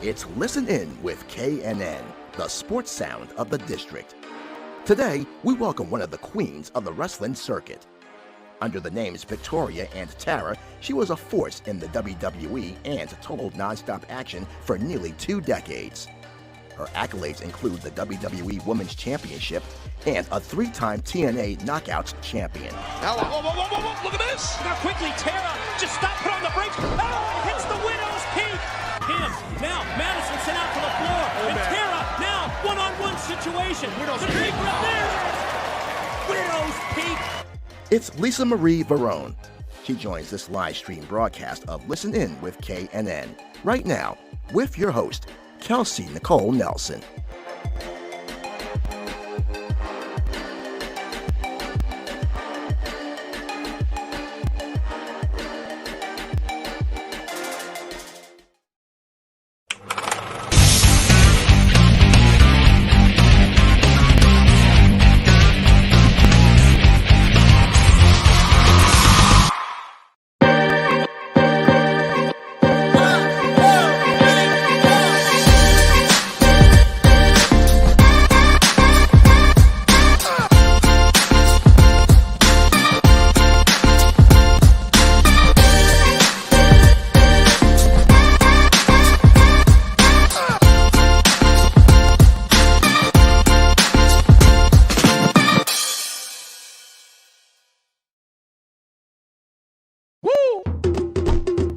It's Listen In with KNN, the sports sound of the district. Today, we welcome one of the queens of the wrestling circuit. Under the names Victoria and Tara, she was a force in the WWE and total nonstop action for nearly 2 decades. Her accolades include the WWE Women's Championship and a 3-time TNA Knockouts champion. Now, whoa, look at this! Now quickly, Tara, just stop, put on the brakes. Oh, hits the widow's peak. Now Madison sent out to the floor. And Tara, now one-on-one situation. Widow's the peak. Right there. Widow's peak. It's Lisa Marie Varon. She joins this live stream broadcast of Listen In with KNN right now with your host, Kelsey Nicole Nelson.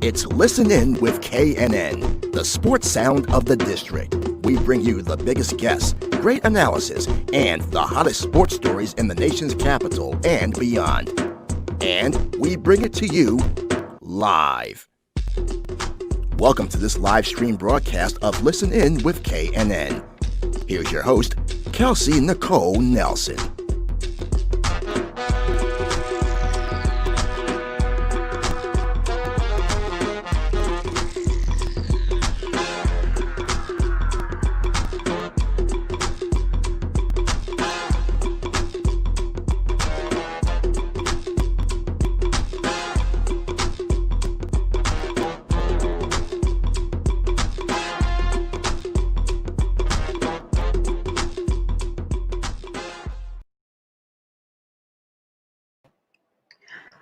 It's Listen In with KNN, the sports sound of the district. We bring you the biggest guests, great analysis, and the hottest sports stories in the nation's capital and beyond. And we bring it to you live. Welcome to this live stream broadcast of Listen In with KNN. Here's your host, Kelsey Nicole Nelson.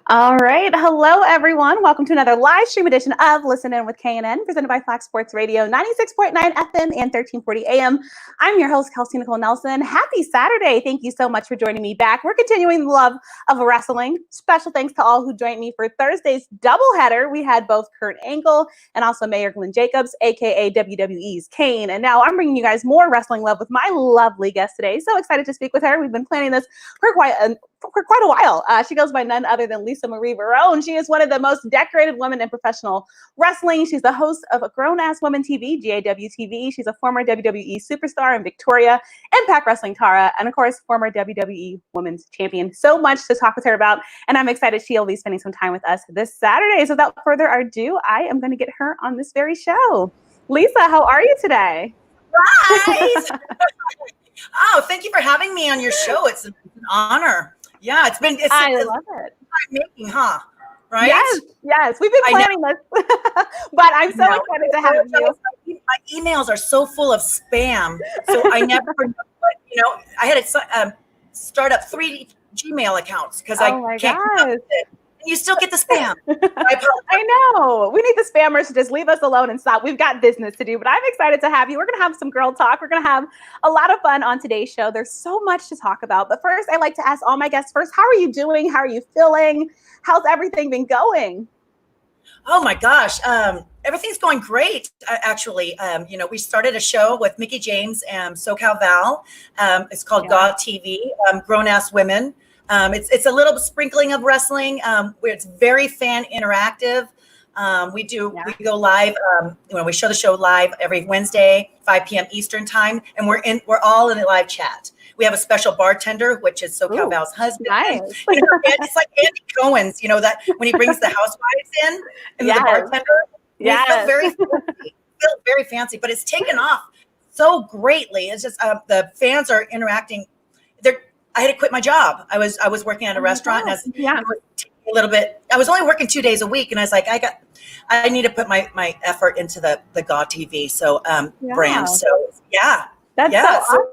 All right. Hello, everyone. Welcome to another live stream edition of Listen In with KNN, presented by Fox Sports Radio, 96.9 FM and 1340 AM. I'm your host, Kelsey Nicole Nelson. Happy Saturday. Thank you so much for joining me back. We're continuing the love of wrestling. Special thanks to all who joined me for Thursday's doubleheader. We had both Kurt Angle and also Mayor Glenn Jacobs, a.k.a. WWE's Kane. And now I'm bringing you guys more wrestling love with my lovely guest today. So excited to speak with her. We've been planning this for quite a while. She goes by none other than Lisa Marie Varon. She is one of the most decorated women in professional wrestling. She's the host of a Grown-Ass Women TV, GAWTV. She's a former WWE superstar in Victoria, Impact Wrestling Tara, and of course, former WWE Women's Champion. So much to talk with her about, and I'm excited she'll be spending some time with us this Saturday. So without further ado, I am going to get her on this very show. Lisa, how are you today? Guys! Oh, thank you for having me on your show. It's an honor. Yeah, I love it. Making, huh? Right? Yes. We've been planning this, but I'm so excited to have you. My emails are so full of spam, so I never know. But, I had to start up 3 Gmail accounts because I can't keep up with it. You still get the spam. I know. We need the spammers to just leave us alone and stop. We've got business to do, but I'm excited to have you. We're going to have some girl talk. We're going to have a lot of fun on today's show. There's so much to talk about. But first, I like to ask all my guests first, how are you doing? How are you feeling? How's everything been going? Oh, my gosh. Everything's going great, actually. We started a show with Mickey James and SoCal Val. It's called GAWTV, Grown Ass Women. It's a little sprinkling of wrestling where it's very fan interactive. We go live. We show the show live every Wednesday, 5 p.m. Eastern time, and we're all in a live chat. We have a special bartender, which is SoCal Val's husband. Nice. It's like Andy Cohen's, that when he brings the housewives in and the bartender. Yeah, feel very fancy, but it's taken off so greatly. It's just the fans are interacting. I had to quit my job. I was working at a restaurant and I was taking a little bit. I was only working 2 days a week, and I was like, I need to put my effort into the GAWTV brand. So That's so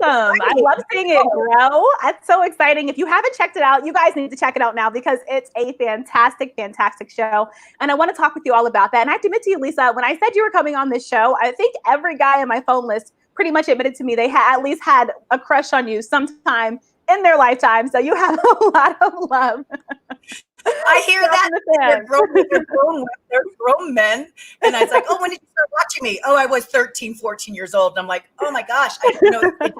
awesome. I love seeing it grow. That's so exciting. If you haven't checked it out, you guys need to check it out now because it's a fantastic, fantastic show. And I want to talk with you all about that. And I have to admit to you, Lisa, when I said you were coming on this show, I think every guy on my phone list pretty much admitted to me they had at least had a crush on you sometime in their lifetime. So you have a lot of love. I hear that. They're grown men. And I was like, oh, when did you start watching me? Oh, I was 13, 14 years old. And I'm like, oh my gosh, it didn't dawn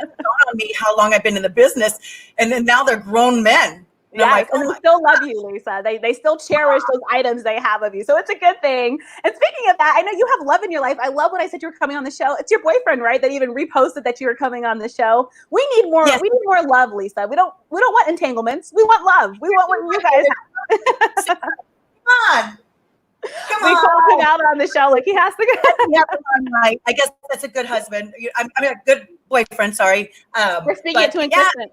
on me how long I've been in the business. And then now they're grown men. And I'm like, and they still love you, Lisa. They still cherish those items they have of you. So it's a good thing. And speaking of that, I know you have love in your life. I love when I said you were coming on the show. It's your boyfriend, right? That even reposted that you were coming on the show. We need more. Yes. We need more love, Lisa. We don't want entanglements. We want love. We want what you guys have. Come we called him out on the show. Like he has to go. I guess that's a good husband. I mean, a good boyfriend. Sorry. We're speaking it to insistent.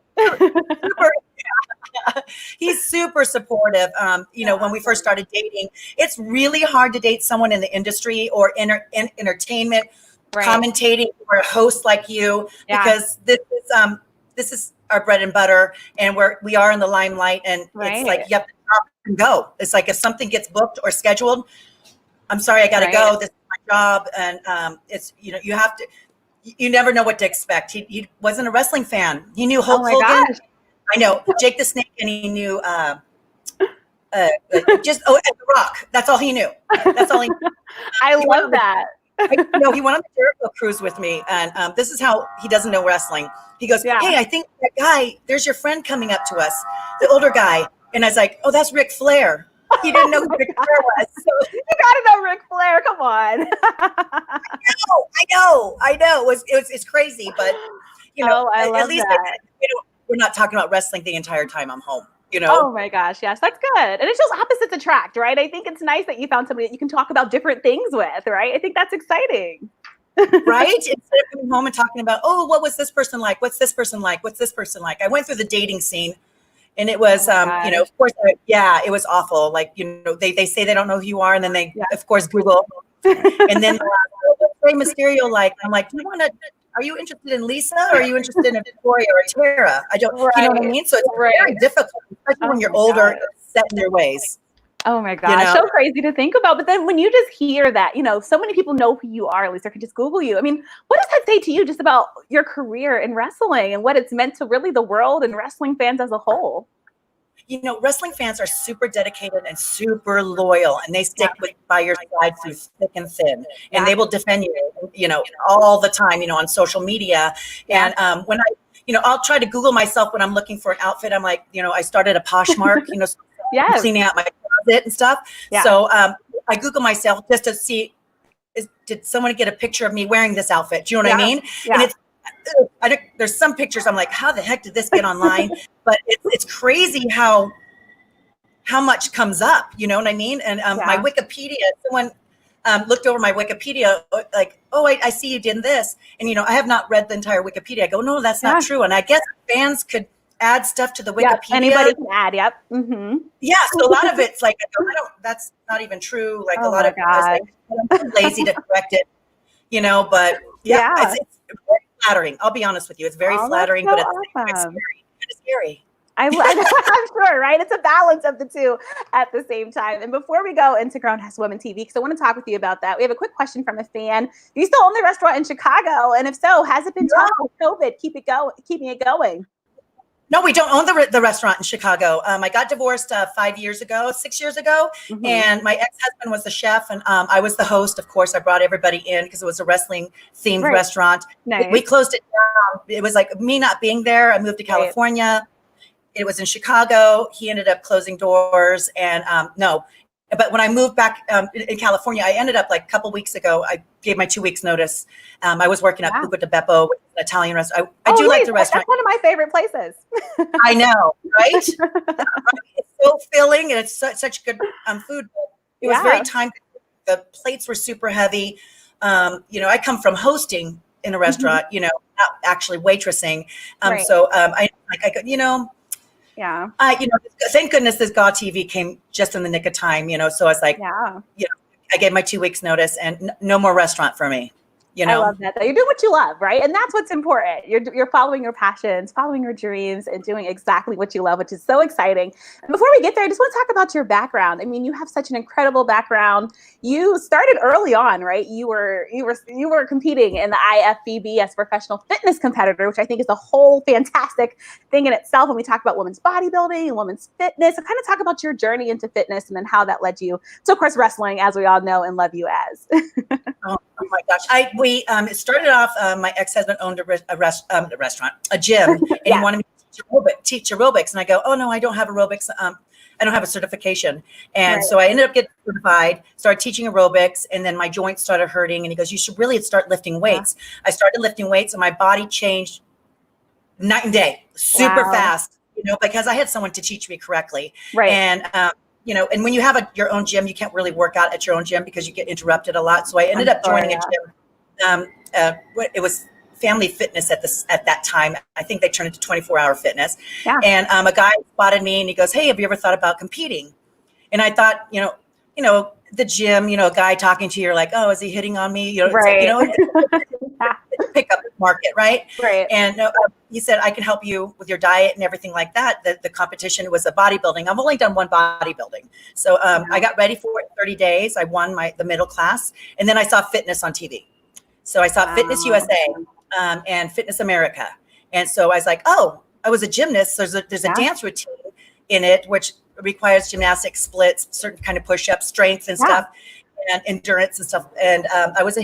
He's super supportive. When we first started dating, it's really hard to date someone in the industry or in entertainment, commentating, or a host like you, because this is our bread and butter, and we are in the limelight, and it's like you have to stop and go. It's like if something gets booked or scheduled, I'm sorry, I got to go. This is my job, and it's you have to. You never know what to expect. He wasn't a wrestling fan. He knew Hulk Hogan. Gosh. I know Jake the Snake, and he knew just The Rock. That's all he knew. That's all he knew. I love that. He went on the Jericho cruise with me, and this is how he doesn't know wrestling. He goes, hey, I think that guy, there's your friend coming up to us, the older guy. And I was like, oh, that's Ric Flair. He didn't know who Ric Flair was. So, you got to know Ric Flair. Come on. I know. It's crazy, but, I love at least that. We're not talking about wrestling the entire time I'm home. Oh my gosh, yes, that's good. And it shows opposites attract, right? I think it's nice that you found somebody that you can talk about different things with, right? I think that's exciting. Right? Instead of coming home and talking about, oh, what was this person like? What's this person like? What's this person like? I went through the dating scene, and it was, of course, it was awful. Like, they say they don't know who you are, and then they, of course, Google. And then Rey Mysterio, like, I'm like, are you interested in Lisa, or are you interested in Victoria or Tara? I don't, you know what I mean? So it's very difficult, especially when you're older and set in their ways. Oh my gosh, so crazy to think about. But then when you just hear that, so many people know who you are, Lisa, can just Google you. I mean, what does that say to you just about your career in wrestling and what it's meant to really the world and wrestling fans as a whole? Wrestling fans are super dedicated and super loyal, and they stick by your side through thick and thin, and they will defend you, all the time, on social media. And when I'll try to Google myself when I'm looking for an outfit. I'm like, I started a Poshmark, cleaning out my closet and stuff. Yeah. So I Google myself just to see, did someone get a picture of me wearing this outfit? Do you know what I mean? Yeah. And there's some pictures I'm like, how the heck did this get online? But it's crazy how much comes up, you know what I mean? And my Wikipedia, someone looked over my Wikipedia, like, oh, I see you did this. And, I have not read the entire Wikipedia. I go, no, that's not true. And I guess fans could add stuff to the Wikipedia. Anybody can add, Mm-hmm. Yeah, so a lot of it's like, that's not even true. Like a lot of it is like, I'm lazy to correct it, but it's very flattering. I'll be honest with you. It's very flattering, but it's scary. I'm sure, right? It's a balance of the two at the same time. And before we go into Grown Ass Women TV, because I want to talk with you about that, we have a quick question from a fan. Do you still own the restaurant in Chicago? And if so, has it been tough with COVID keeping it going? No, we don't own the restaurant in Chicago. I got divorced 6 years ago, mm-hmm. and my ex-husband was the chef, and I was the host. Of course, I brought everybody in because it was a wrestling-themed restaurant. Nice. We closed it down. It was like me not being there. I moved to California. It was in Chicago. He ended up closing doors, and no. But when I moved back in California, I ended up like a couple weeks ago. I gave my 2 weeks notice. I was working at Buca di Beppo, which is an Italian restaurant. I do like the restaurant. That's one of my favorite places. I know, right? It's so filling, and it's such good food. It was very time. The plates were super heavy. I come from hosting in a restaurant. Mm-hmm. Not actually waitressing. So I could, Yeah. Thank goodness this GAWTV came just in the nick of time, so I was like, I gave my 2 weeks notice and no more restaurant for me. I love that. You're doing what you love, right? And that's what's important. You're following your passions, following your dreams, and doing exactly what you love, which is so exciting. And before we get there, I just want to talk about your background. I mean, you have such an incredible background. You started early on, right? You were competing in the IFBB as a professional fitness competitor, which I think is a whole fantastic thing in itself. When we talk about women's bodybuilding and women's fitness, and kind of talk about your journey into fitness and then how that led you to, of course, wrestling, as we all know and love you as. Oh my gosh. It started off, my ex-husband owned a restaurant, a gym, and he wanted me to teach aerobics. And I go, oh no, I don't have aerobics. I don't have a certification. And so I ended up getting certified, started teaching aerobics, and then my joints started hurting. And he goes, you should really start lifting weights. I started lifting weights and my body changed night and day, super fast, because I had someone to teach me correctly. Right. And, and when you have your own gym, you can't really work out at your own gym because you get interrupted a lot. So I ended up joining a gym. It was Family Fitness at that time. I think they turned into 24-hour fitness. Yeah. And a guy spotted me and he goes, hey, have you ever thought about competing? And I thought, the gym, a guy talking to you, you're like, oh, is he hitting on me? Right. Pick up the market, right? Right. And he said, I can help you with your diet and everything like that. The competition was a bodybuilding. I've only done one bodybuilding. So I got ready for it in 30 days. I won the middle class. And then I saw fitness on TV. So I saw Fitness USA and Fitness America. And so I was like, oh, I was a gymnast. There's a dance routine in it, which requires gymnastic splits, certain kind of push-ups, strength and stuff, and endurance and stuff. And I was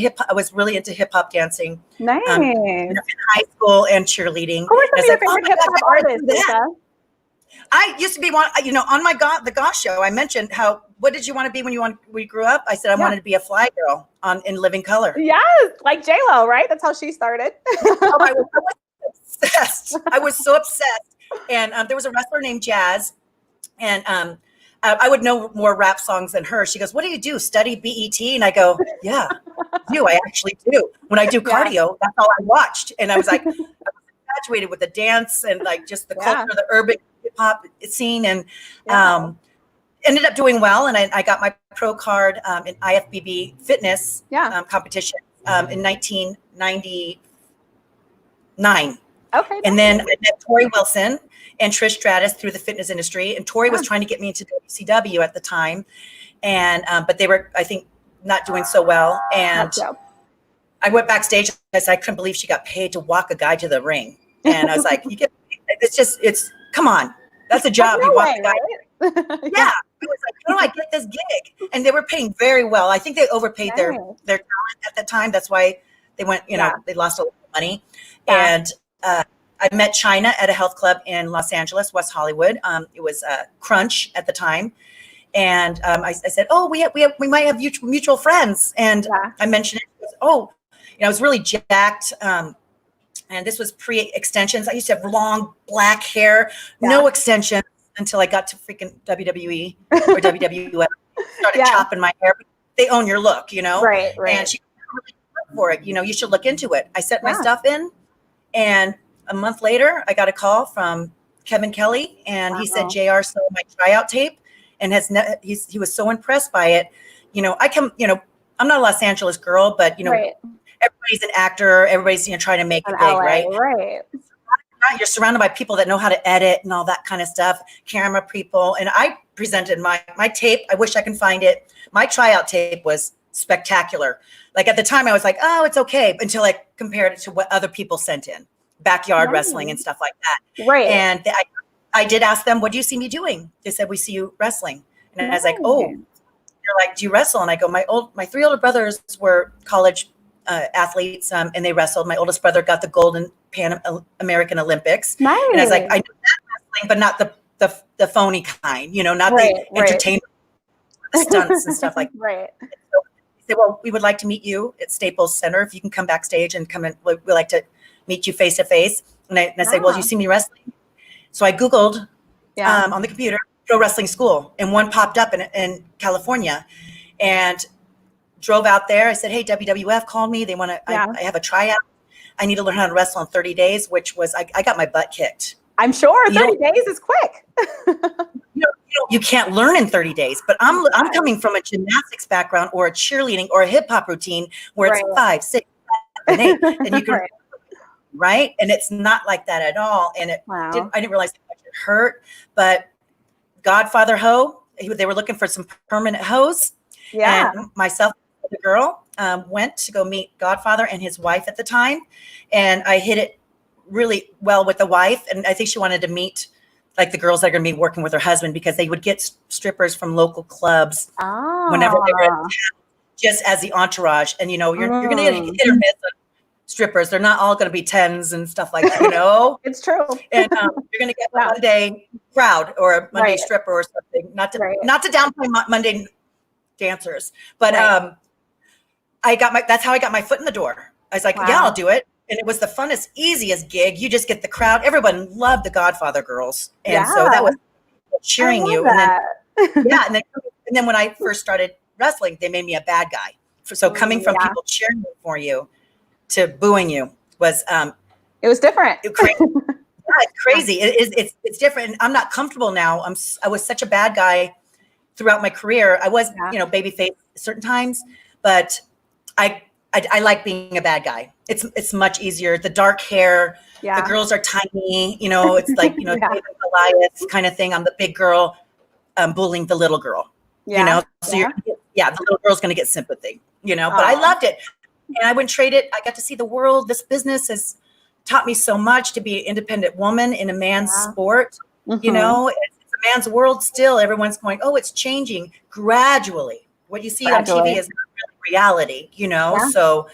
really into hip hop dancing. Nice. In high school and cheerleading. Who are some of your favorite hip hop artists, Lisa? I used to be one, on the Gosh show, I mentioned what did you want to be when we grew up? I said I wanted to be a fly girl in Living Color. Yes, like J-Lo, right? That's how she started. I was obsessed. I was so obsessed. And there was a wrestler named Jazz, and I would know more rap songs than her. She goes, what do you do? Study BET? And I go, yeah, I actually do. When I do cardio, that's all I watched. And I was like, I was infatuated with the dance and like just the culture, the urban hip hop scene, and ended up doing well. And I got my pro card in IFBB fitness competition in 1999. Okay. And then I met Tori Wilson and Trish Stratus through the fitness industry. And Tori was trying to get me into WCW at the time. And, but they were, I think, not doing so well. And I went backstage because I couldn't believe she got paid to walk a guy to the ring. And I was like, come on, that's a job. You walk a guy. Yeah. I was like, how do I get this gig? And they were paying very well. I think they overpaid their talent at the time. That's why they went, they lost a lot of money. Yeah. And, I met China at a health club in Los Angeles, West Hollywood. It was Crunch at the time. And I said, oh, we might have mutual friends. And I mentioned it. Goes, oh, I was really jacked. And this was pre-extensions. I used to have long black hair, no extensions until I got to freaking WWE or WWF. Started chopping my hair. They own your look, Right. And she really look for it. You should look into it. I set my stuff in. And a month later, I got a call from Kevin Kelly, and he said, JR saw my tryout tape and he was so impressed by it. I'm not a Los Angeles girl, but, everybody's an actor. Everybody's, trying to make it big, right? Right. You're surrounded by people that know how to edit and all that kind of stuff, camera people. And I presented my tape. I wish I can find it. My tryout tape was spectacular. Like at the time I was like, oh, it's okay. Until I compared it to what other people sent in, backyard wrestling and stuff like that. Right. And I did ask them, what do you see me doing? They said, we see you wrestling. And I was like, oh, you're like, do you wrestle? And I go, my 3 older brothers were college athletes and they wrestled. My oldest brother got the gold in Pan American Olympics. Nice. And I was like, I know that wrestling, but not the phony kind, not the entertainment stunts and stuff like that. Right. So they said, well, we would like to meet you at Staples Center. If you can come backstage and come in, we'd like to meet you face to face. And I say, well, you see me wrestling? So I Googled on the computer, pro wrestling school, and one popped up in California, and drove out there. I said, hey, WWF called me. They want to, I have a tryout. I need to learn how to wrestle in 30 days, which was, I got my butt kicked. I'm sure You 30 days is quick. you can't learn in 30 days, but I'm coming from a gymnastics background or a cheerleading or a hip hop routine where it's 5, 6, 7, 8, and you can, right? And it's not like that at all. And I didn't realize how much it hurt, but Godfather Ho, they were looking for some permanent hoes. Yeah. And myself, the girl, went to go meet Godfather and his wife at the time. And I hit it really well with the wife. And I think she wanted to meet like the girls that are going to be working with her husband, because they would get strippers from local clubs whenever they were in town, just as the entourage. And, you're going to get hit or miss on strippers. They're not all going to be 10s and stuff like that, It's true. And you're going to get a Monday crowd or a Monday stripper or something, not to downplay Monday dancers, but that's how I got my foot in the door. I was like, yeah, I'll do it. And it was the funnest, easiest gig. You just get the crowd. Everyone loved the Godfather girls. And so that was cheering you. And then when I first started wrestling, they made me a bad guy. So coming from people cheering for you to booing you was it was different. It's crazy. It's different. And I'm not comfortable now. I was such a bad guy throughout my career. I was, babyface certain times, but I like being a bad guy. It's much easier. The dark hair, the girls are tiny, it's like, David Goliath kind of thing. I'm the big girl bullying the little girl, so the little girl's going to get sympathy, but I loved it. And I wouldn't trade it. I got to see the world. This business has taught me so much to be an independent woman in a man's sport. It's a man's world still. Everyone's going, oh, it's changing gradually. What you see on TV is not really reality, So,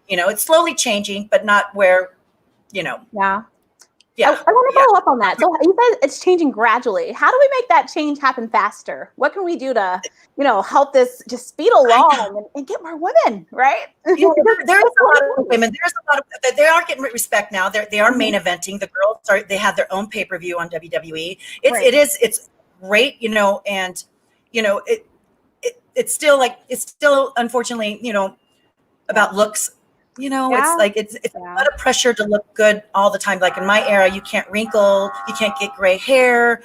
it's slowly changing, but not where, I want to follow up on that. So you said it's changing gradually. How do we make that change happen faster? What can we do to, help this just speed along and get more women, right? There's a lot of women. They are getting respect now. They are main eventing. The girls they have their own pay-per-view on WWE. It's great, and it's still unfortunately, about looks. It's a lot of pressure to look good all the time. Like in my era, you can't wrinkle, you can't get gray hair,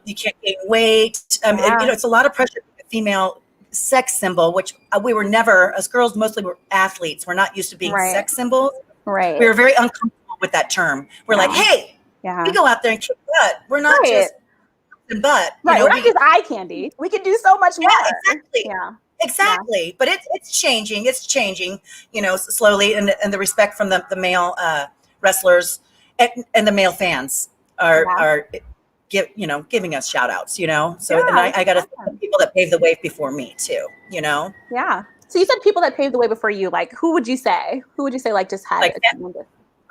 you can't gain weight. It's a lot of pressure to be a female sex symbol, which we were never, as girls, mostly were athletes. We're not used to being sex symbols. Right. We were very uncomfortable with that term. We're like, hey, we go out there and kick butt. We're not just butt. Right. We're not just eye candy. We can do so much more. Exactly. Yeah. Exactly. But it's changing. It's changing, slowly. And the respect from the male wrestlers and the male fans are giving us shout outs, So and I got to thank people that paved the way before me too, Yeah. So you said people that paved the way before you, like who would you say? Like just had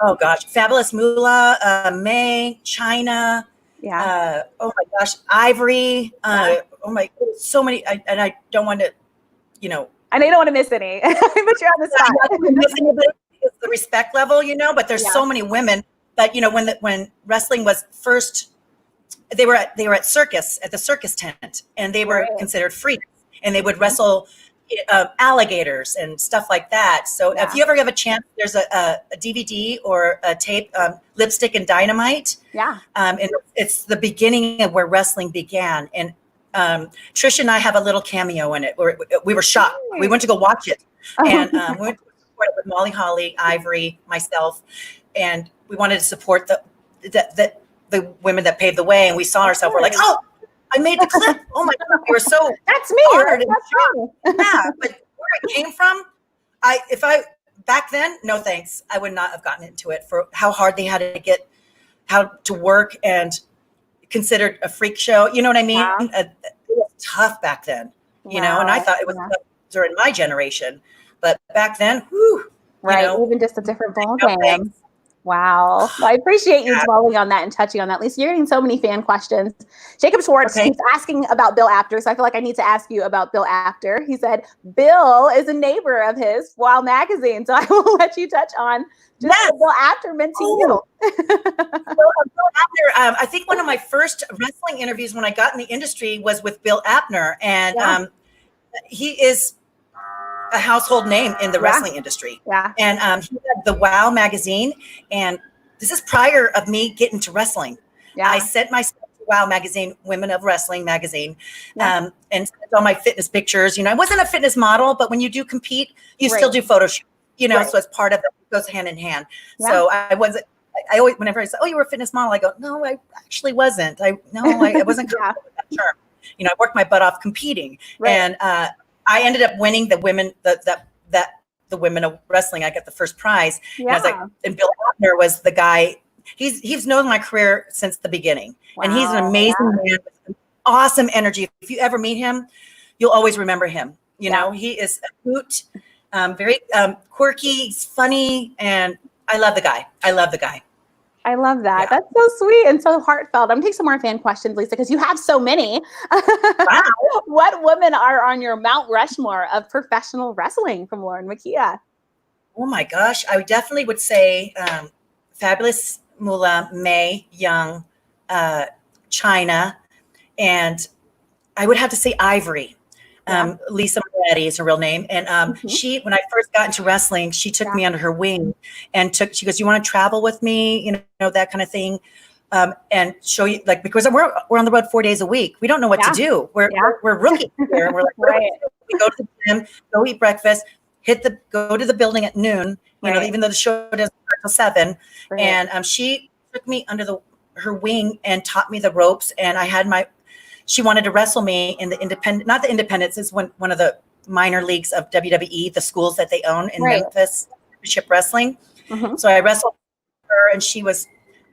oh gosh, Fabulous Moolah, May, China. Yeah. Oh my gosh, Ivory. Oh my, so many. And I don't want to, I know you don't want to miss any, but you're on the spot. It's the respect level, but there's so many women. But when wrestling was first, they were at the circus tent, and they were considered freaks, and they would wrestle alligators and stuff like that. So if you ever have a chance, there's a DVD or a tape, Lipstick and Dynamite. Yeah. And it's the beginning of where wrestling began. And Trish and I have a little cameo in it. We were shocked. We went to go watch it, and we went to support it with Molly Holly, Ivory, myself, and we wanted to support the women that paved the way. And we saw ourselves. We're like, oh, I made the clip. Oh my God, we were so that's me. Yeah, but where it came from, if I back then, no thanks. I would not have gotten into it for how hard they had to get, how to work and considered a freak show. You know what I mean? Wow. It was tough back then, and I thought it was tough during my generation, but back then, whew, even just a different ball game. Wow. Well, I appreciate you dwelling on that and touching on that. Lisa, you're getting so many fan questions. Jacob Schwartz keeps asking about Bill Apter, so I feel like I need to ask you about Bill Apter. He said, Bill is a neighbor of his, Wow Magazine, so I will let you touch on just what Bill Apter meant to you. Bill Apter, I think one of my first wrestling interviews when I got in the industry was with Bill Apter, and he is a household name in the wrestling industry. Yeah. And he had the Wow magazine, and this is prior of me getting to wrestling. Yeah. I sent myself to WOW magazine, Women of Wrestling magazine, and sent all my fitness pictures. I wasn't a fitness model, but when you do compete, you still do photo shoots, so it's part of it. It goes hand in hand. Yeah. So I always, whenever I say, oh, you were a fitness model, I go, no, I actually wasn't. I wasn't comfortable with that term. I worked my butt off competing. Right. And I ended up winning the women, the Women of Wrestling. I got the first prize. Yeah. And Bill Abner was the guy. He's known my career since the beginning. Wow. And he's an amazing man with awesome energy. If you ever meet him, you'll always remember him. He is a hoot, very quirky, he's funny, and I love the guy. I love that. Yeah. That's so sweet and so heartfelt. I'm gonna take some more fan questions, Lisa, because you have so many. Wow. What women are on your Mount Rushmore of professional wrestling from Lauren Makia? Oh my gosh, I definitely would say Fabulous Moolah, Mae Young, China, and I would have to say Ivory. Lisa Marie is her real name. And she, when I first got into wrestling, she took me under her wing and she goes, you want to travel with me? That kind of thing. And show you, because we're on the road 4 days a week. We don't know what to do. We're rookies here. We're like, right. We go to the gym, go eat breakfast, go to the building at noon, even though the show doesn't start till 7. Right. And she took me under her wing and taught me the ropes. And I had she wanted to wrestle me in the independent, not the independents, is one of the minor leagues of WWE, the schools that they own in Memphis, Championship Wrestling. Mm-hmm. So I wrestled her, and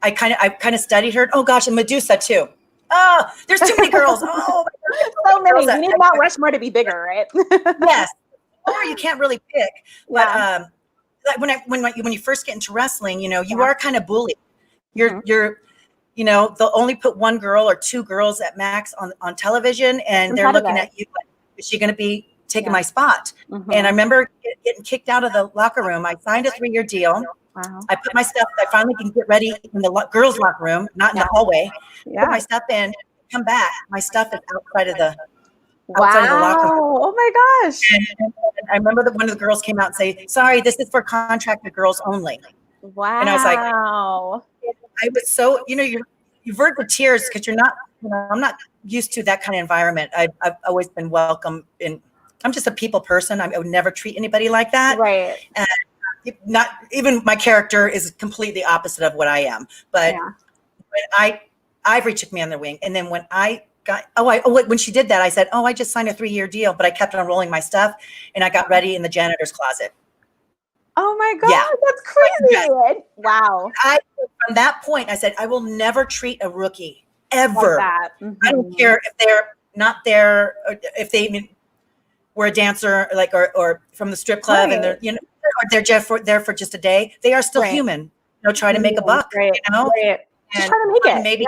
I kind of studied her. Oh gosh, and Medusa too. Oh, there's too many girls. Oh, so many. You need Mount Rushmore to be bigger, right? Yes. Or you can't really pick. But when you first get into wrestling, you are kind of bullied. You're they'll only put one girl or two girls at max on television, and they're looking at you like, is she going to be taking my spot? Mm-hmm. And I remember getting kicked out of the locker room. I signed a 3-year deal. Wow. I put my stuff, I finally can get ready in the girls' locker room, not in the hallway. Put my stuff in, come back. My stuff is outside of the locker room. Oh my gosh. And I remember that one of the girls came out and say, sorry, this is for contracted girls only. Wow. And I was like, I was so, you vert to tears because you're not, I'm not used to that kind of environment. I've always been welcome I'm just a people person. I would never treat anybody like that. Right. And not even my character is completely opposite of what I am. But when Ivory took me on the wing, and then when I got, when she did that, I said, I just signed a 3-year deal, but I kept on rolling my stuff, and I got ready in the janitor's closet. Oh my God, that's crazy. Wow. From that point, I said, I will never treat a rookie ever. Like mm-hmm. I don't care if they're not there, or if they were a dancer, or from the strip club, and they're, or they're just there for just a day. They are still human. Trying to make a buck. Right. And just trying to make it. Maybe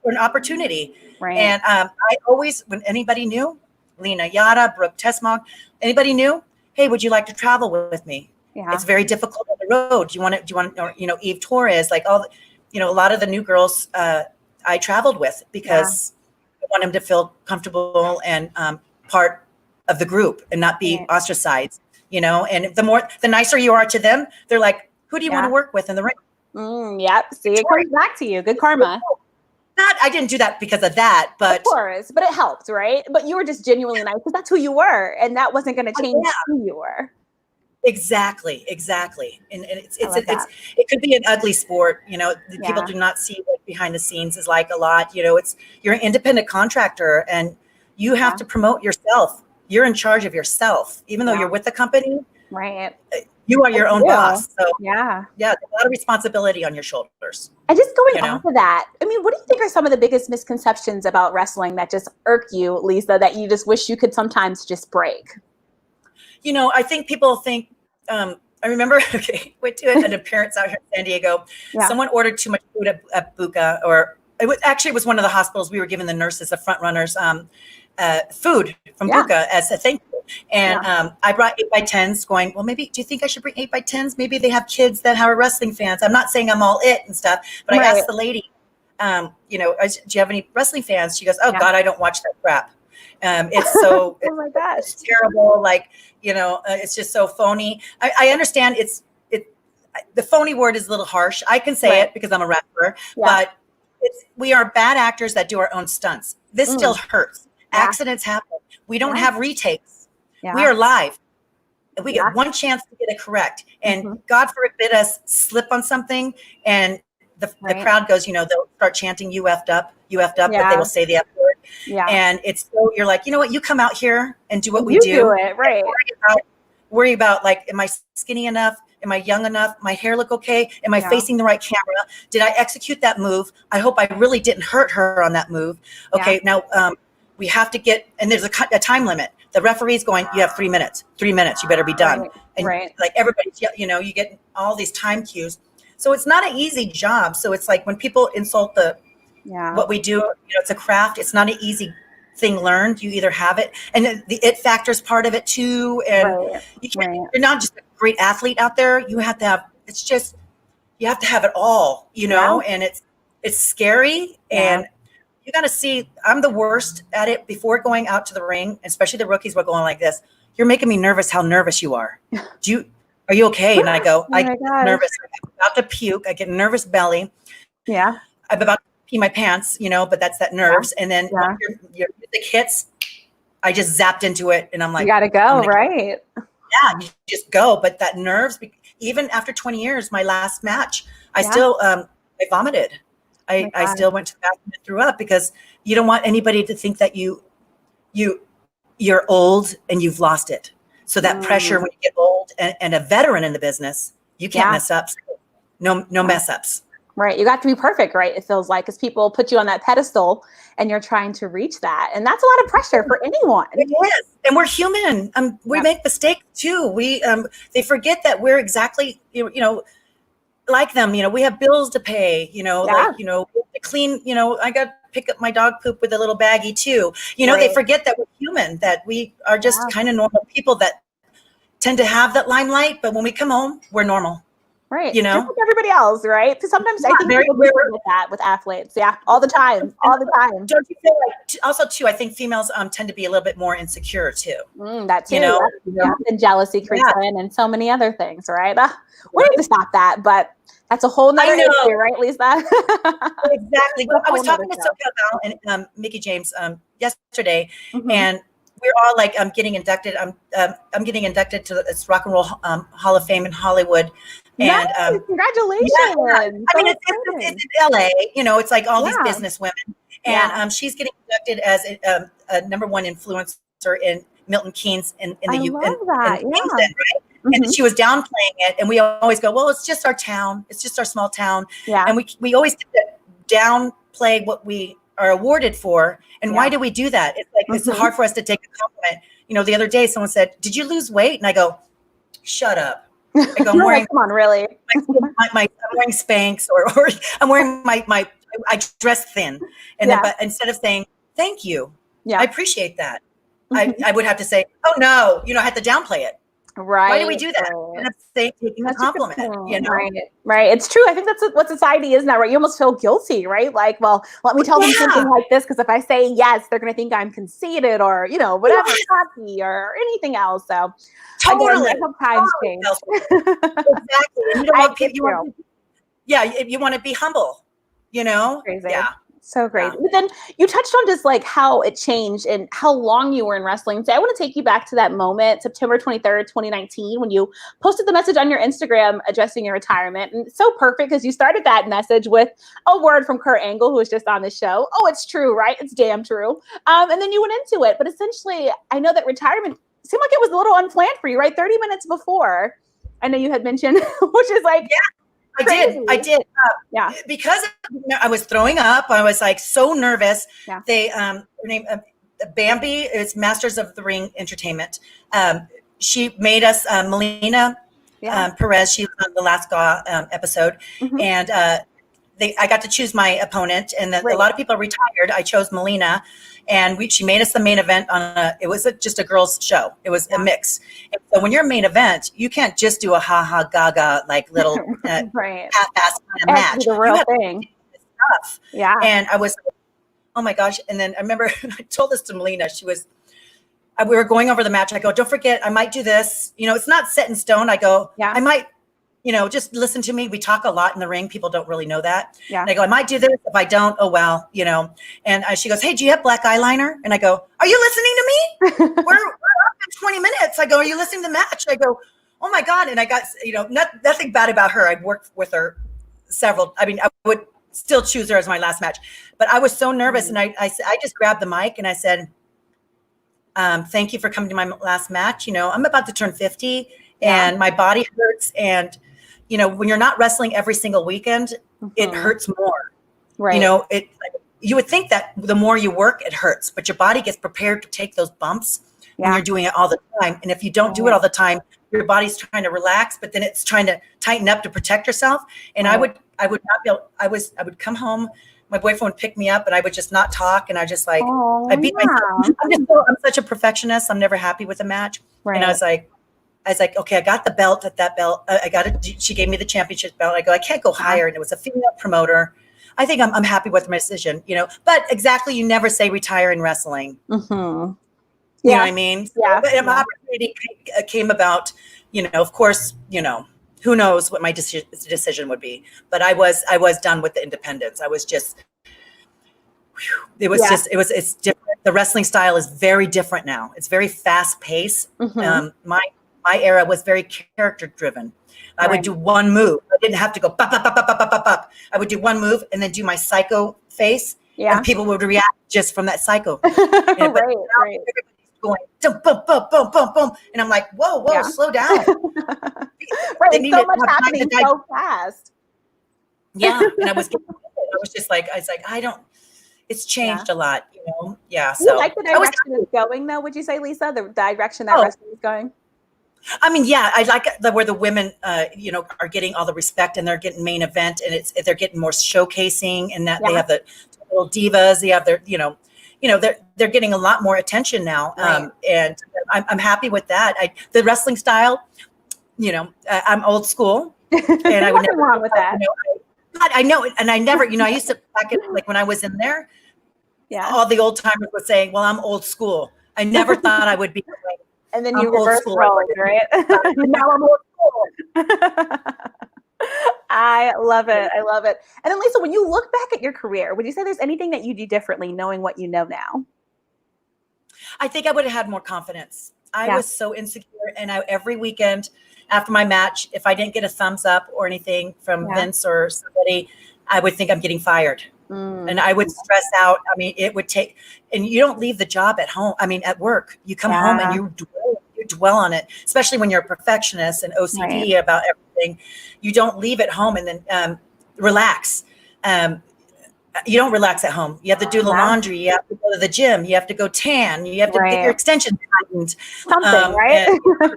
an opportunity. Right. And I always, when anybody knew, Lena Yada, Brooke Tessmog, anybody knew, hey, would you like to travel with me? Yeah. It's very difficult on the road. Do you want, or, Eve Torres, a lot of the new girls I traveled with because I want them to feel comfortable and part of the group and not be ostracized, and the nicer you are to them, they're like, who do you want to work with in the ring? Yep. See, it comes back to you. Good karma. I didn't do that because of that, but of course, but it helped, right? But you were just genuinely nice because that's who you were, and that wasn't going to change who you were. Exactly. And it could be an ugly sport. People do not see what behind the scenes is like a lot. You're an independent contractor, and you have to promote yourself. You're in charge of yourself, even though you're with the company. Right. You are your own boss. So there's a lot of responsibility on your shoulders. And just going off of that, what do you think are some of the biggest misconceptions about wrestling that just irk you, Lisa, that you just wish you could sometimes just break? I think people think, I remember, went to an appearance out here in San Diego. Yeah. Someone ordered too much food at Buca, or it was one of the hospitals. We were giving the nurses, the front runners, food from Buca as a thank you. And I brought 8x10s going, well, maybe, do you think I should bring 8x10s? Maybe they have kids that are wrestling fans. I'm not saying I'm all it and stuff, but I asked the lady, do you have any wrestling fans? She goes, oh God, I don't watch that crap. It's so oh my gosh, it's terrible. It's just so phony. I understand the phony word is a little harsh. I can say it because I'm a wrestler, but we are bad actors that do our own stunts. This still hurts. Accidents happen. We don't have retakes. We are live. We get one chance to get it correct. And God forbid us slip on something and the crowd goes, they'll start chanting, you effed up, but they will say the F word. Yeah. And it's so, you're like, you know what, you come out here and do what we do. Do it, right. Worry about like, am I skinny enough? Am I young enough? My hair look okay? Am I facing the right camera? Did I execute that move? I hope I really didn't hurt her on that move. Okay, now we have to get, and there's a time limit. The referee's going, you have 3 minutes. 3 minutes, you better be done. And like everybody's, you get all these time cues. So it's not an easy job. So it's like when people insult what we do, it's a craft. It's not an easy thing learned. You either have it, and the it factor is part of it too. And you're not just a great athlete out there. You have to have, you have to have it all, and it's scary. And you got to see, I'm the worst at it before going out to the ring, especially the rookies were going like this. You're making me nervous how nervous you are. Are you okay? And I go, I get nervous. I'm about to puke. I get nervous belly. Yeah. I'm about to pee my pants, but that's that nerves. And then your music hits, I just zapped into it. And I'm like, you got to go, right? Yeah, you just go. But that nerves, even after 20 years, my last match, I still, I vomited. I still went to the bathroom and threw up because you don't want anybody to think that you're old and you've lost it. So that pressure when you get old and a veteran in the business, you can't mess up. No mess ups. Right. You got to be perfect, right? It feels like, because people put you on that pedestal and you're trying to reach that. And that's a lot of pressure for anyone. It is. And we're human. We make mistakes too. They forget that we're exactly, like them. We have bills to pay, to clean, I got to pick up my dog poop with a little baggie too. They forget that we're human, that we are just kind of normal people that tend to have that limelight. But when we come home, we're normal. Right. Just like everybody else, right? Because sometimes I think people do with that with athletes. Yeah. All the time. Don't you feel like, also too, I think females tend to be a little bit more insecure too. That too. And jealousy creeps in and so many other things, right? We need to stop that, but that's a whole nother issue, right, Lisa? Exactly. I was talking to SoCal Val and Mickey James yesterday, and we're all like, I'm getting inducted. I'm getting inducted to this Rock and Roll Hall of Fame in Hollywood. And congratulations! I mean, it's in LA. It's like all these business women, and she's getting inducted as a #1 influencer in Milton Keynes in the UK. I love that. Kingston, right? And she was downplaying it, and we always go, well, it's just our town. It's just our small town. Yeah. And we always downplay what we are awarded for. And why do we do that? It's like, it's hard for us to take a compliment. The other day someone said, did you lose weight? And I go, shut up. I go, I'm wearing, come on, really? I'm wearing Spanx or I'm wearing I dress thin. And then, but instead of saying, thank you, I appreciate that. I would have to say, oh no, I had to downplay it. Right. Why do we do that? Instead of taking a compliment, Right. It's true. I think that's what society is now, right? You almost feel guilty, right? Like, well, let me tell them something like this, because if I say yes, they're going to think I'm conceited or, whatever, cocky or anything else. So totally. Again, times change. Exactly. And you want to be humble, Crazy. Yeah. So great. But then you touched on just like how it changed and how long you were in wrestling. So I want to take you back to that moment, September 23rd, 2019, when you posted the message on your Instagram addressing your retirement. And it's so perfect because you started that message with a word from Kurt Angle, who was just on the show. Oh, it's true, right? It's damn true. And then you went into it. But essentially, I know that retirement seemed like it was a little unplanned for you, right? 30 minutes before. I know you had mentioned, which is like... I did. Because I was throwing up. I was like so nervous. Yeah. They, her name, Bambi is Masters of the Ring Entertainment. She made us, Melina Perez. She was on the last episode. And I got to choose my opponent. And a lot of people retired. I chose Melina. And she made us the main event it was just a girls show. It was a mix. And so when you're a main event, you can't just do a ha-ha gaga, like little half-ass kind of match. The real thing. Stuff. Yeah. And I was, oh my gosh. And then I remember I told this to Melina. We were going over the match. I go, don't forget, I might do this. It's not set in stone. I go, I might just listen to me. We talk a lot in the ring. People don't really know that. Yeah. And I go, I might do this. If I don't, oh, well, And she goes, hey, do you have black eyeliner? And I go, are you listening to me? We're up in 20 minutes. I go, are you listening to the match? I go, oh my God. And I got, nothing bad about her. I've worked with her I would still choose her as my last match, but I was so nervous. And I just grabbed the mic and I said, thank you for coming to my last match. I'm about to turn 50 and my body hurts. And, when you're not wrestling every single weekend, it hurts more. Right. You would think that the more you work, it hurts, but your body gets prepared to take those bumps when you're doing it all the time. And if you don't do it all the time, your body's trying to relax, but then it's trying to tighten up to protect yourself. And I would not be able, I would come home, my boyfriend would pick me up and I would just not talk. And I just I beat myself. I'm such a perfectionist. I'm never happy with a match. Right. And I was like, okay, I got the belt at that belt. I got it. She gave me the championship belt. I go, I can't go higher. And it was a female promoter. I think I'm happy with my decision, but exactly. You never say retire in wrestling. Mm-hmm. You know what I mean? Yeah. But my opportunity came about, of course, who knows what my decision would be, but I was done with the independence. I was just, it's different. The wrestling style is very different now. It's very fast paced. My era was very character driven. I would do one move. I didn't have to go bop, bop, bop, bop, bop, bop, bop. I would do one move and then do my psycho face. Yeah. And people would react just from that psycho. Right. Everybody's going boom, boom, boom, boom, boom, boom. And I'm like, whoa, slow down. Right. So much happening so fast. Yeah. And I was just like, it's changed a lot, Yeah. So you like the direction it's going though, would you say, Lisa? The direction that wrestling is going? I mean, yeah, I like where the women, are getting all the respect and they're getting main event and they're getting more showcasing and that they have the little divas. They have their, they're getting a lot more attention now. Right. And I'm happy with that. The wrestling style, I'm old school and I would never wrong with that. I know. And I never, I used to back in, like when I was in there, all the old timers were saying, well, I'm old school. I never thought I would be. And then you reverse roles, right? Now I'm old school. I love it. I love it. And then Lisa, when you look back at your career, would you say there's anything that you do differently knowing what you know now? I think I would have had more confidence. I was so insecure. And every weekend after my match, if I didn't get a thumbs up or anything from Vince or somebody, I would think I'm getting fired. And I would stress out. I mean, it would take, and you don't leave the job at home. I mean, at work, you come home and you dwell on it, especially when you're a perfectionist and OCD about everything. You don't leave at home and then relax. You don't relax at home. You have to do the laundry. You have to go to the gym. You have to go tan. You have to get your extensions tightened. Something, right? Or a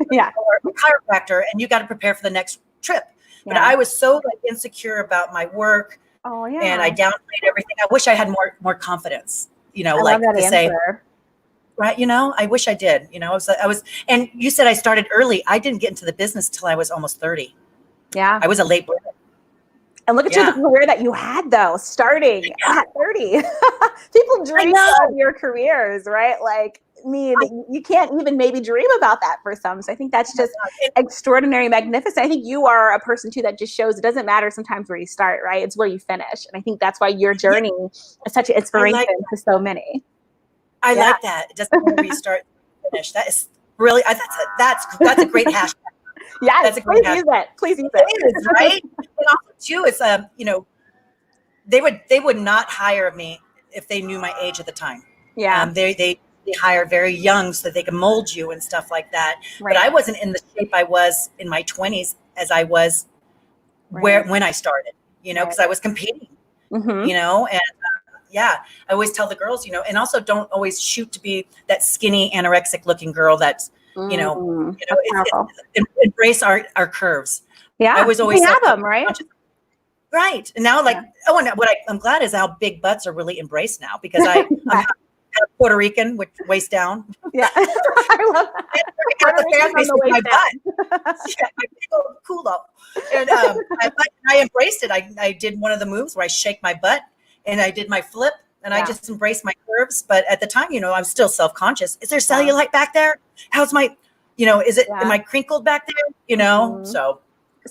chiropractor, and you got to prepare for the next trip. But I was so insecure about my work. Oh yeah. And I downplayed everything. I wish I had more confidence, I love that to say, right. I wish I did, I was, and you said I started early. I didn't get into the business till I was almost 30. Yeah. I was a late bloomer. And look at you, the career that you had though, starting at 30. People dream of your careers, right? Like, you can't even maybe dream about that for some. So I think that's just extraordinary, magnificent. I think you are a person too that just shows it doesn't matter sometimes where you start, right? It's where you finish. And I think that's why your journey is such an inspiration to so many. I like that. It doesn't matter where you start and finish. That is really, that's a great hashtag. Yeah, that's a great hashtag. Please use it. It is, right? And also too, it's they would not hire me if they knew my age at the time. Yeah. They hire very young so that they can mold you and stuff like that. Right. But I wasn't in the shape I was in my 20s as I was when I started, because I was competing, and I always tell the girls, and also don't always shoot to be that skinny anorexic looking girl that's, embrace our curves. Yeah. I was always have them, right? Right. And now and what I'm glad is how big butts are really embraced now because I'm Puerto Rican with waist down. Yeah. I love that. I got the fan base with my butt. My big old culo. And I embraced it. I did one of the moves where I shake my butt and I did my flip and I just embraced my curves. But at the time, I'm still self-conscious. Is there cellulite back there? How's my, am I crinkled back there? So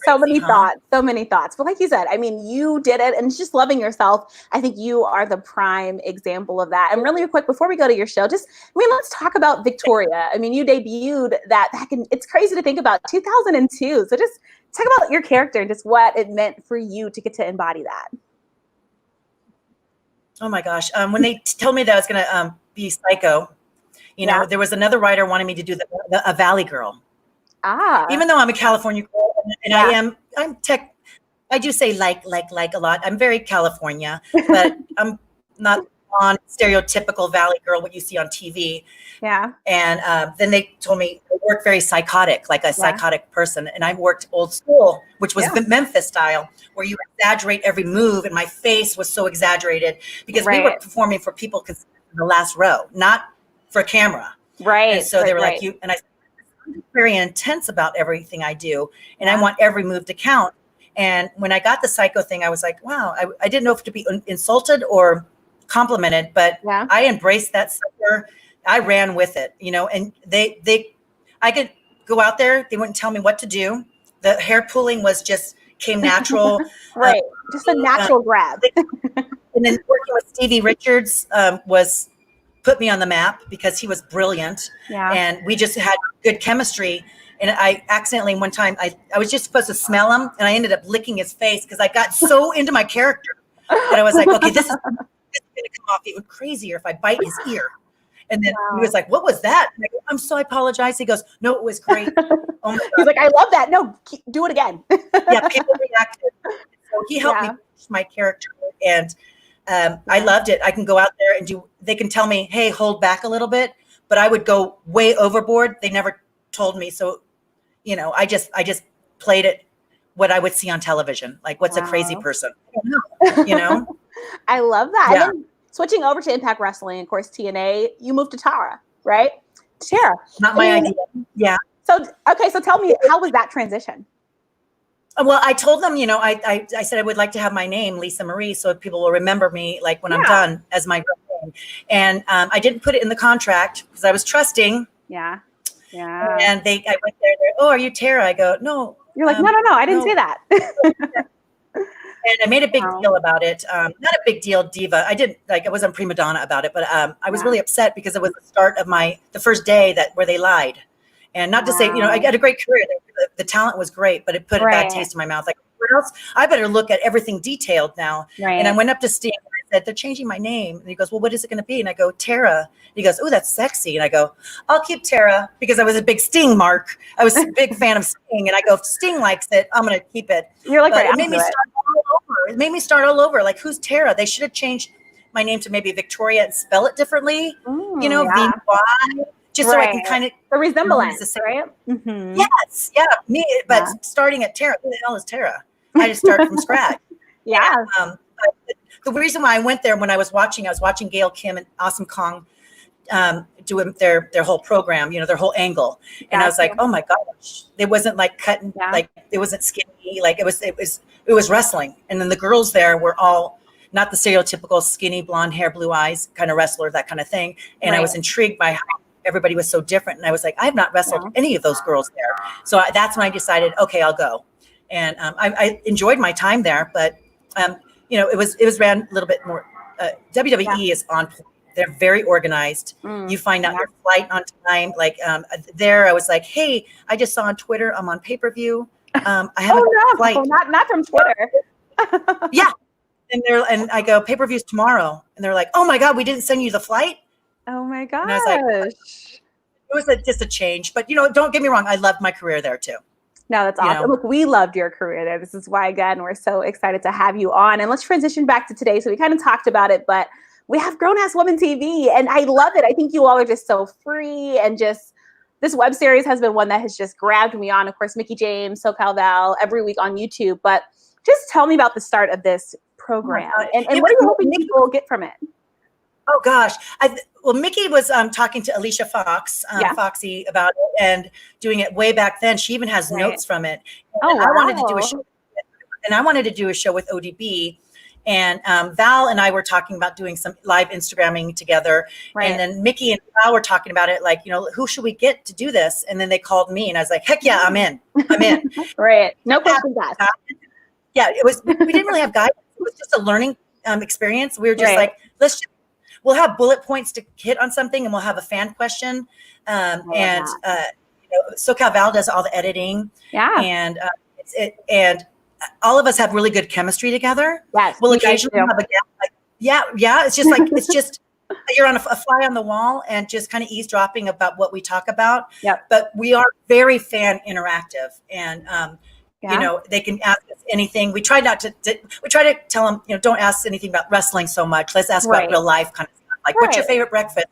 So many Huh? thoughts, so many thoughts. But like you said, I mean, you did it and it's just loving yourself. I think you are the prime example of that. And really quick, before we go to your show, let's talk about Victoria. I mean, you debuted that back in, it's crazy to think about, 2002. So just talk about your character and just what it meant for you to get to embody that. Oh my gosh. When they told me that I was going to be Psycho, there was another writer wanting me to do a Valley Girl. Even though I'm a California girl and I do say like a lot. I'm very California, but I'm not on stereotypical Valley Girl, what you see on TV. Yeah. And then they told me I work very psychotic, like a psychotic person. And I worked old school, which was Memphis style, where you exaggerate every move. And my face was so exaggerated because we were performing for people in the last row, not for camera. Right. And so they were like, and I I'm very intense about everything I do. And I want every move to count. And when I got the Psycho thing, I was like, wow, I didn't know if to be insulted or complimented, but I embraced that sucker. I ran with it, and I could go out there. They wouldn't tell me what to do. The hair pulling came natural. Right. Just a natural grab. And then working with Stevie Richards put me on the map because he was brilliant. Yeah. And we just had good chemistry. And I accidentally one time, I was just supposed to smell him and I ended up licking his face because I got so into my character that I was like, okay, this is going to come off even crazier if I bite his ear. And then he was like, what was that? And I go, I apologize. He goes, no, it was great. Oh my God. He's like, I love that. No, do it again. Yeah, people reacted. So he helped me push my character. And I loved it. I can go out there and they can tell me, hey, hold back a little bit, but I would go way overboard. They never told me. So, I just played it what I would see on television. Like, what's a crazy person? I don't know, I love that. Yeah. And then switching over to Impact Wrestling, of course, TNA, you moved to Tara, right? Tara. Not my idea. Yeah. So tell me, how was that transition? Well, I told them, I said I would like to have my name, Lisa Marie, so people will remember me like when I'm done as my real name. And I didn't put it in the contract because I was trusting. Yeah. Yeah. And I went there. Oh, are you Tara? I go, no. You're like, no, I didn't say that. And I made a big deal about it. Not a big deal, diva. I wasn't prima donna about it, but I was really upset because it was the start of the first day where they lied. And not to say, I got a great career. The talent was great, but it put a bad taste in my mouth. Like, what else? I better look at everything detailed now. Right. And I went up to Sting and I said, they're changing my name. And he goes, well, what is it going to be? And I go, Tara. And he goes, oh, that's sexy. And I go, I'll keep Tara because I was a big Sting mark. I was a big fan of Sting. And I go, if Sting likes it, I'm going to keep it. You're like, it made me start all over. It made me start all over. Like, who's Tara? They should have changed my name to maybe Victoria and spell it differently. V-Y. Just so I can kind of the resemblance, right? Mm-hmm. Yes, yeah, me. But starting at Tara, who the hell is Tara? I just start from scratch. Yeah. The reason why I went there when I was watching Gail Kim and Awesome Kong doing their whole program, their whole angle, and I was like, oh my gosh, it wasn't like cutting, like it wasn't skinny, like it was wrestling, and then the girls there were all not the stereotypical skinny, blonde hair, blue eyes kind of wrestler, that kind of thing, and I was intrigued by how everybody was so different. And I was like, I have not wrestled any of those girls there. So that's when I decided, okay, I'll go. And I enjoyed my time there, but it was ran a little bit more. WWE is on point. They're very organized. You find out your flight on time. Like there, I was like, hey, I just saw on Twitter, I'm on pay-per-view. I have a flight. Not from Twitter. Yeah. And I go, pay-per-view's tomorrow. And they're like, oh my God, we didn't send you the flight. Oh my gosh. And I was like, it was just a change, but don't get me wrong. I loved my career there too. No, that's awesome. Look, we loved your career there. This is why, again, we're so excited to have you on. And let's transition back to today. So we kind of talked about it, but we have Grown Ass Woman TV and I love it. I think you all are just so free and just, this web series has been one that has just grabbed me on. Of course, Mickie James, SoCal Val, every week on YouTube, but just tell me about the start of this program and what are you hoping people will get from it? Oh gosh. Mickie was talking to Alicia Fox, Foxy, about it and doing it way back then. She even has notes from it. And I wanted to do a show, with ODB. And Val and I were talking about doing some live Instagramming together. Right. And then Mickey and Val were talking about it, like, who should we get to do this? And then they called me, and I was like, heck yeah, I'm in. Right. No questions asked. Yeah, we didn't really have guidance. It was just a learning experience. We were just like, we'll have bullet points to hit on something, and we'll have a fan question. SoCal Val does all the editing. Yeah. And all of us have really good chemistry together. Yes. We'll occasionally have a gap. Like, yeah. It's just you're on a fly on the wall and just kind of eavesdropping about what we talk about. Yep. But we are very fan interactive, and they can ask us anything. We try not to. We try to tell them, don't ask anything about wrestling so much. Let's ask about real life kind of stuff. Like, what's your favorite breakfast?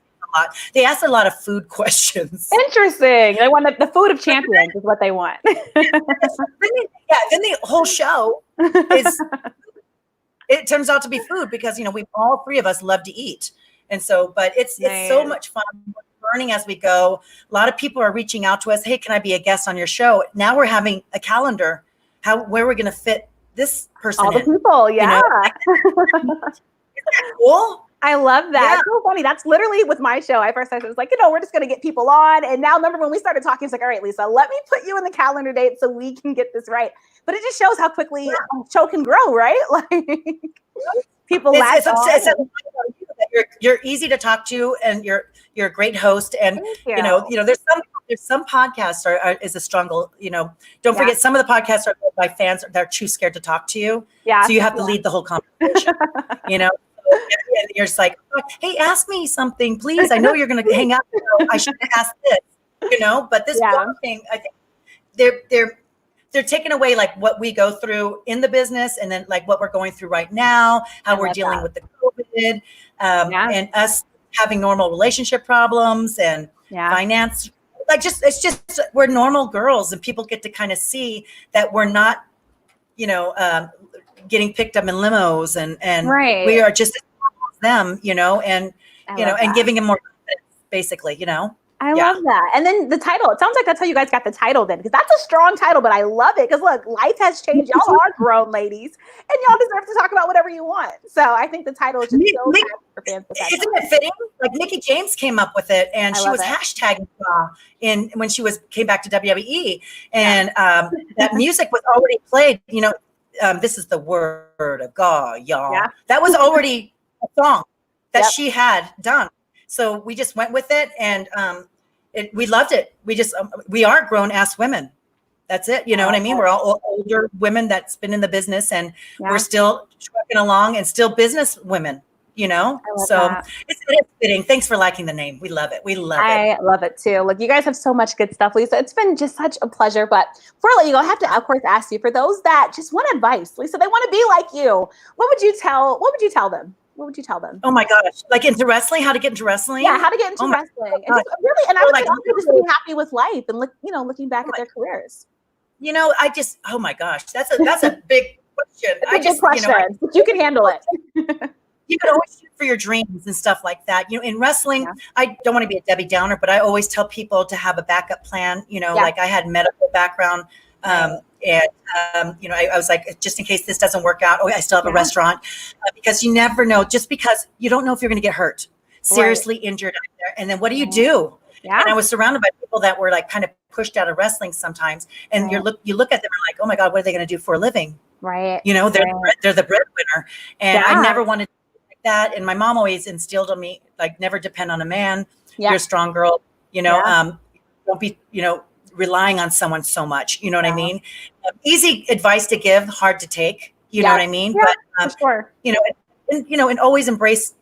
They ask a lot of food questions. Interesting. They want the food of champions is what they want. Then the whole show it turns out to be food because, we all three of us love to eat. And so, but it's so much fun. We're learning as we go. A lot of people are reaching out to us. Hey, can I be a guest on your show? Now we're having a calendar, where we're going to fit this person all the in. people. Yeah. Isn't that cool? I love that. Yeah. It's so funny. That's literally with my show. I first started, it was like, we're just going to get people on. And now remember when we started talking, it's like, all right, Lisa, let me put you in the calendar date so we can get this right. But it just shows how quickly a show can grow, right? Like people latch on. You're easy to talk to, and you're a great host. And there's some podcasts is a struggle. Don't forget, some of the podcasts are by fans that are too scared to talk to you. Yeah. So you have to lead the whole conversation. And you're just like, hey, ask me something, please. I know you're going to hang out. I should have asked this, But this one thing, I think they're taking away like what we go through in the business, and then like what we're going through right now, how we're dealing with the COVID, and us having normal relationship problems and finance. Like it's just we're normal girls, and people get to kind of see that we're not, getting picked up in limos, and we are just them, and and giving them more confidence, basically, I love that. And then the title, it sounds like that's how you guys got the title then, because that's a strong title, but I love it because look, life has changed. Y'all are grown ladies, and y'all deserve to talk about whatever you want. So I think the title is just so happy for fans. Isn't it fitting? Like Mickey James came up with it, and she was hashtagging when she came back to WWE, and that music was already played. This is the word of God, y'all. Yeah. That was already a song that she had done. So we just went with it, and we loved it. We are grown ass women. That's it. You know what I mean? We're all older women that's been in the business, and we're still trucking along and still business women. So it's fitting. Thanks for liking the name. We love it. I love it too. Look, you guys have so much good stuff, Lisa. It's been just such a pleasure. But before I let you go, I have to, of course, ask you, for those that just want advice, Lisa, they want to be like you. What would you tell them? What would you tell them? Oh my gosh. Like into wrestling, how to get into wrestling? Yeah, how to get into wrestling. And I would also just be happy with life and looking back at their careers. Oh my gosh, that's a big question. Big question, but you can handle it. You can always shoot for your dreams and stuff like that. In wrestling, I don't want to be a Debbie Downer, but I always tell people to have a backup plan. Like I had medical background, and I was like, just in case this doesn't work out, I still have a restaurant, because you never know. Just because you don't know if you're going to get hurt, seriously injured out there, and then what do you do? Yeah. And I was surrounded by people that were like kind of pushed out of wrestling sometimes, and you look at them and like, oh my God, what are they going to do for a living? Right. They're the breadwinner, and I never wanted to be like that. And my mom always instilled on me, like, never depend on a man. You're a strong girl. Don't be relying on someone so much. You know what I mean? Easy advice to give, hard to take. You know what I mean? But for sure. And always embrace.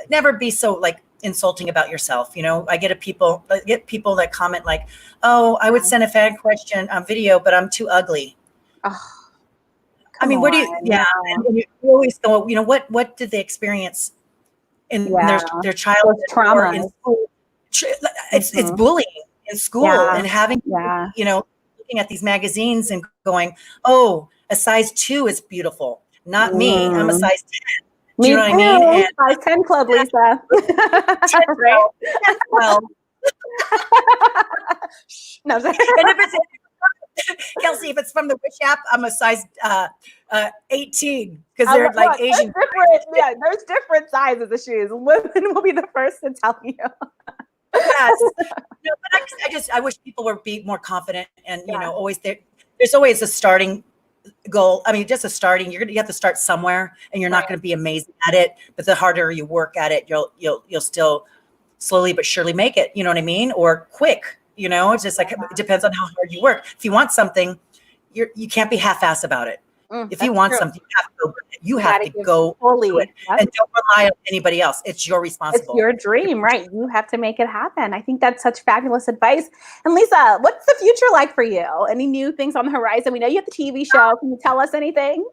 Never be so like insulting about yourself. I get people that comment like, oh, I would send a fan question on video, but I'm too ugly. Oh, I mean, where do you, and you always go, what did they experience in their childhood trauma? In school? It's bullying in school, and having, looking at these magazines and going, oh, a size 2 is beautiful. Not me. I'm a size 10. Do you know what I mean? Size 10 club, Lisa. 10, right? 12. No, and if Kelsey, if it's from the Wish app, I'm a size 18 because they're like Asian. There's different sizes of shoes. Women will be the first to tell you. Yes. No, but I wish people would be more confident and, always there's always a starting goal. I mean, just a starting, you have to start somewhere and you're not going to be amazing at it, but the harder you work at it, you'll still slowly but surely make it. You know what I mean? Or quick, it's just like, it depends on how hard you work. If you want something, you can't be half-assed about it. If you want something, you have to go fully do it. And don't rely on anybody else. It's your responsibility. It's your dream, right? You have to make it happen. I think that's such fabulous advice. And Lisa, what's the future like for you? Any new things on the horizon? We know you have the TV show. Can you tell us anything?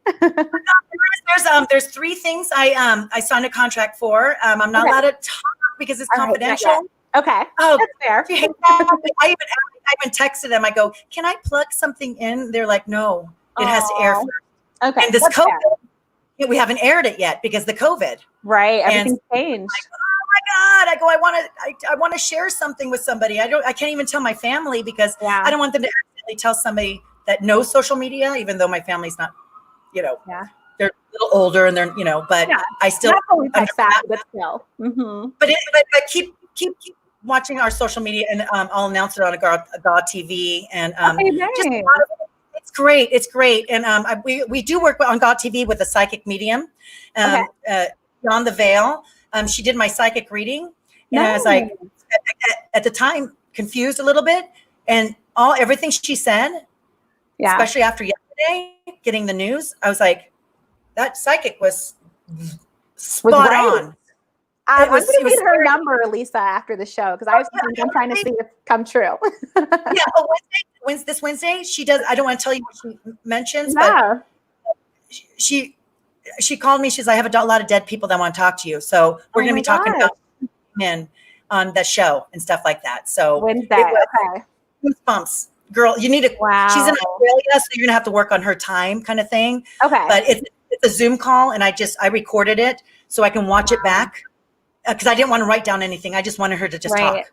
There's 3 things I signed a contract for. I'm not allowed to talk because it's confidential. Right, okay. Oh, that's fair. I even texted them. I go, can I plug something in? They're like, no, it has to air first. Okay. And this COVID, we haven't aired it yet because the COVID. Right. Everything's changed. Like, oh my God. I go, I want to share something with somebody. I can't even tell my family because I don't want them to accidentally tell somebody that knows social media, even though my family's not, they're a little older and they're, but I still. Not always but still. Mm-hmm. But keep watching our social media and I'll announce it on a GAWTV and just a lot of It's great. And we do work on GAWTV with a psychic medium, Beyond the Veil. She did my psychic reading. And I was like, at the time, confused a little bit. And everything she said, especially after yesterday, getting the news, I was like, that psychic was spot on. I'm going to get her number, Lisa, after the show because I have something I'm trying to see if come true. This Wednesday, she does. I don't want to tell you what she mentions, but she called me. She's, I have a lot of dead people that want to talk to you, so we're going to be talking about men on the show and stuff like that. So Wednesday, goosebumps, girl. You need to. Wow. She's in Australia, so you're going to have to work on her time, kind of thing. Okay, but it's a Zoom call, and I recorded it so I can watch it back. Because I didn't want to write down anything. I just wanted her to just talk.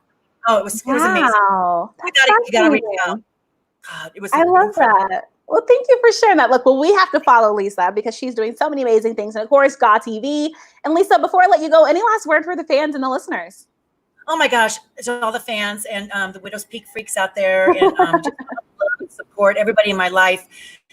Oh, it was amazing. You gotta reach out. God, it was. I love that. Well, thank you for sharing that. Look, we have to follow Lisa because she's doing so many amazing things. And of course, GAWTV. And Lisa, before I let you go, any last word for the fans and the listeners? Oh my gosh, to all the fans and the Widow's Peak freaks out there and just love and support everybody in my life.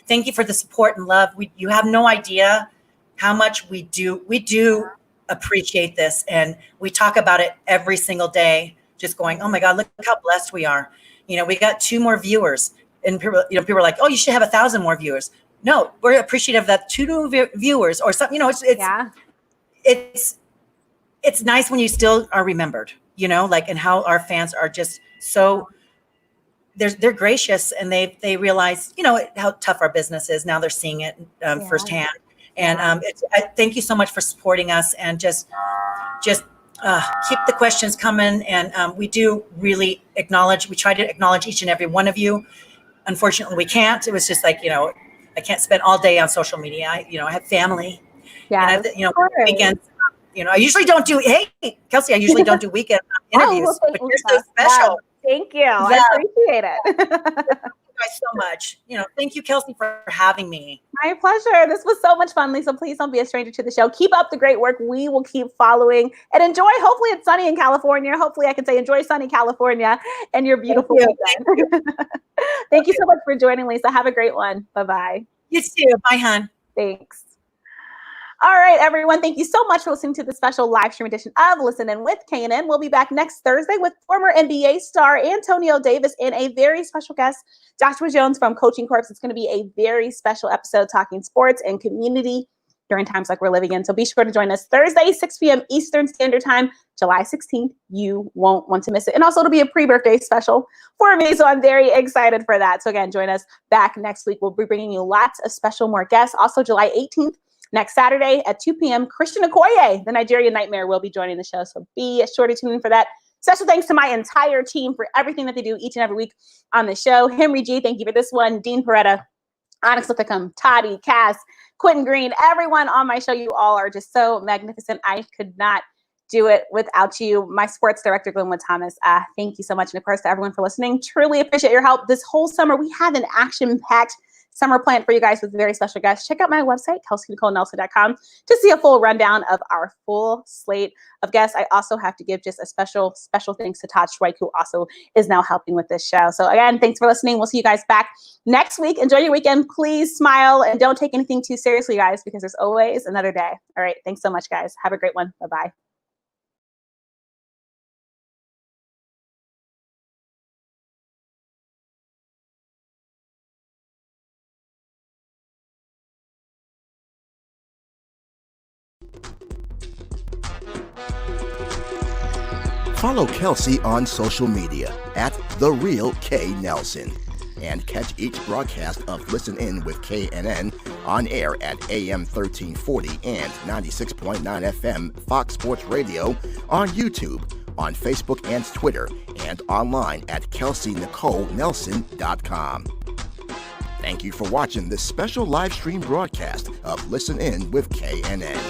Thank you for the support and love. You have no idea how much we do. We do appreciate this, and we talk about it every single day. Just going, oh my God, look how blessed we are. We got 2 more viewers, and people are like, oh, you should have 1,000 more viewers. No, we're appreciative of that 2 new viewers or something. It's nice when you still are remembered. And how our fans are just so. They're gracious, and they realize how tough our business is. Now they're seeing it firsthand. And thank you so much for supporting us, and just keep the questions coming. And we do really acknowledge. We try to acknowledge each and every one of you. Unfortunately, we can't. It was just like I can't spend all day on social media. I have family. Yeah. And weekends. I usually don't do. Hey, Kelsey, I usually don't do weekend interviews, but you're so special. Thank you. I appreciate it. So much. Thank you, Kelsey, for having me. My pleasure. This was so much fun, Lisa. Please don't be a stranger to the show. Keep up the great work. We will keep following and enjoy. Hopefully it's sunny in California. Hopefully I can say enjoy sunny California and your beautiful weekend. Thank you so much for joining, Lisa. Have a great one. Bye-bye. You too. Bye, hon. Thanks. All right, everyone. Thank you so much for listening to the special live stream edition of Listen In With KNN. We'll be back next Thursday with former NBA star Antonio Davis and a very special guest, Joshua Jones from Coaching Corps. It's going to be a very special episode talking sports and community during times like we're living in. So be sure to join us Thursday, 6 p.m. Eastern Standard Time, July 16th. You won't want to miss it. And also it'll be a pre-birthday special for me. So I'm very excited for that. So again, join us back next week. We'll be bringing you lots of special more guests. Also July 18th. Next Saturday at 2 p.m., Christian Okoye, the Nigerian Nightmare, will be joining the show. So be sure to tune in for that. Special thanks to my entire team for everything that they do each and every week on the show. Henry G, thank you for this one. Dean Peretta, Onyx Lithicum, Toddy, Cass, Quentin Green, everyone on my show. You all are just so magnificent. I could not do it without you. My sports director, Glenwood Thomas, thank you so much. And of course, to everyone for listening, truly appreciate your help. This whole summer, we had an action-packed summer planned for you guys with very special guests. Check out my website, KelseyNicoleNelson.com, to see a full rundown of our full slate of guests. I also have to give just a special thanks to Todd Schweik, who also is now helping with this show. So again, thanks for listening. We'll see you guys back next week. Enjoy your weekend. Please smile and don't take anything too seriously, guys, because there's always another day. All right. Thanks so much, guys. Have a great one. Bye-bye. Follow Kelsey on social media at The Real K Nelson. And catch each broadcast of Listen In with KNN on air at AM 1340 and 96.9 FM Fox Sports Radio on YouTube, on Facebook and Twitter, and online at KelseyNicoleNelson.com. Thank you for watching this special live stream broadcast of Listen In with KNN.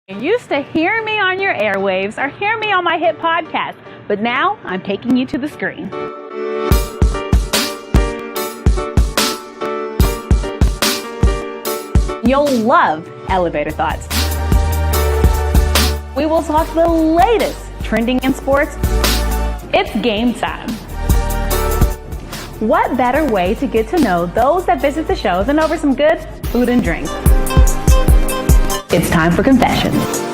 You used to hear me on your airwaves or hear me on my hit podcast, but now I'm taking you to the screen. You'll love Elevator Thoughts. We will talk the latest trending in sports. It's game time. What better way to get to know those that visit the show than over some good food and drink? It's time for confessions.